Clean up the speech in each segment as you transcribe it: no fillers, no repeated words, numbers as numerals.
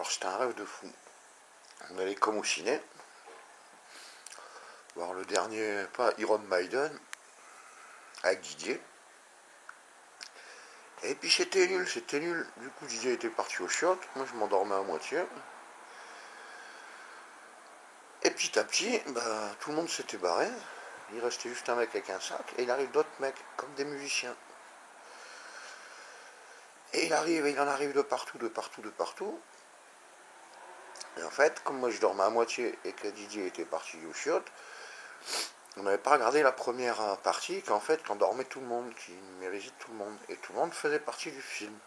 Alors c'était un rêve de fou. On allait comme au ciné, voir le dernier, pas Iron Maiden, avec Didier. Et puis c'était nul, c'était nul. Du coup Didier était parti au shot, moi je m'endormais à moitié. Et petit à petit, bah, tout le monde s'était barré. Il restait juste un mec avec un sac, et il arrive d'autres mecs, comme des musiciens. Et il en arrive de partout, de partout, de partout. Et en fait, comme moi je dormais à moitié et que Didier était parti au chiottes, on n'avait pas regardé la première partie qu'en fait, qu'on dormait tout le monde, qui numérisait tout le monde. Et tout le monde faisait partie du film.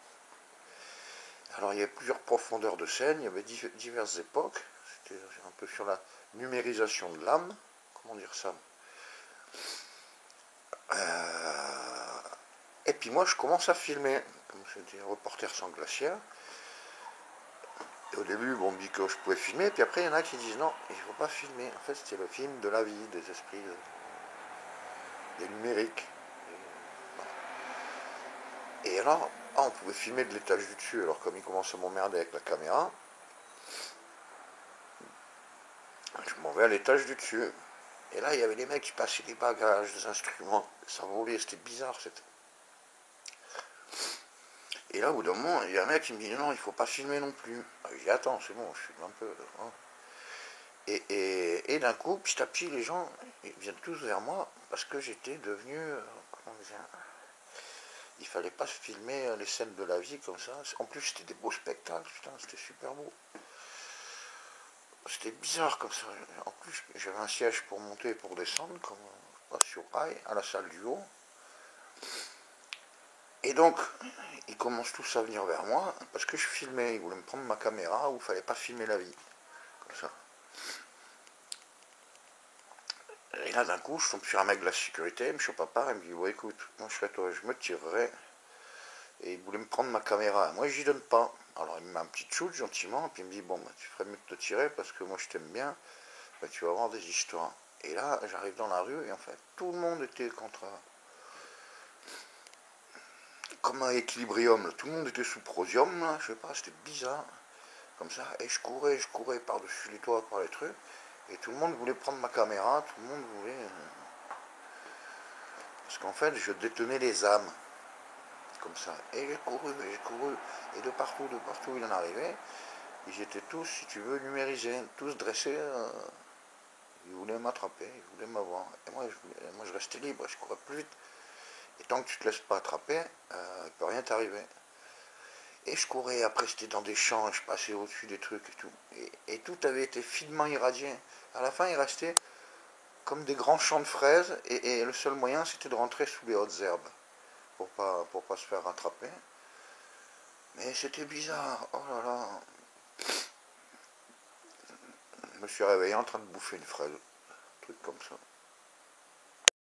Alors il y avait plusieurs profondeurs de scène, il y avait diverses époques. C'était un peu sur la numérisation de l'âme, comment dire ça. Et puis moi je commence à filmer, comme c'était reporter sans glacière. Et au début, bon, on me dit que je pouvais filmer, puis après il y en a qui disent non, il ne faut pas filmer. En fait c'était le film de la vie, des esprits, des numériques. Et alors, on pouvait filmer de l'étage du dessus, alors comme il commence à m'emmerder avec la caméra, je m'en vais à l'étage du dessus. Et là, il y avait les mecs qui passaient des bagages, des instruments, ça volait, c'était bizarre. Et là, au bout d'un moment, il y a un mec qui me dit non, il faut pas filmer non plus. Je dis attends, c'est bon, je filme un peu. Hein. Et d'un coup, petit à petit, les gens ils viennent tous vers moi parce que j'étais devenu, comment dire, il fallait pas filmer les scènes de la vie comme ça. En plus, c'était des beaux spectacles, putain, c'était super beau. C'était bizarre comme ça. En plus, j'avais un siège pour monter et pour descendre, comme sur rail, à la salle du haut. Et donc, ils commencent tous à venir vers moi, parce que je filmais. Ils voulaient me prendre ma caméra, où il ne fallait pas filmer la vie. Comme ça. Et là, d'un coup, je tombe sur un mec de la sécurité, il me chope à part, il me dit, ouais, écoute, moi je serais toi, je me tirerais. Et il voulait me prendre ma caméra. Moi, j'y donne pas. Alors, il me met un petit shoot gentiment, puis il me dit, bon, bah, tu ferais mieux de te tirer, parce que moi je t'aime bien, bah, tu vas avoir des histoires. Et là, j'arrive dans la rue, et en fait, tout le monde était contre. Comme un équilibrium, tout le monde était sous prosium, là, je sais pas, c'était bizarre. Comme ça, et je courais par-dessus les toits, par les trucs, et tout le monde voulait prendre ma caméra, tout le monde voulait. Parce qu'en fait, je détenais les âmes, comme ça. Et j'ai couru, et de partout, il en arrivait. Ils étaient tous, si tu veux, numérisés, tous dressés. Ils voulaient m'attraper, ils voulaient m'avoir. Et moi, je restais libre, je courais plus vite. Et tant que tu te laisses pas attraper, il ne peut rien t'arriver. Et je courais, après c'était dans des champs, je passais au-dessus des trucs et tout. Et tout avait été finement irradié. À la fin, il restait comme des grands champs de fraises, et le seul moyen, c'était de rentrer sous les hautes herbes, pour pas se faire rattraper. Mais c'était bizarre, oh là là. Je me suis réveillé en train de bouffer une fraise, un truc comme ça.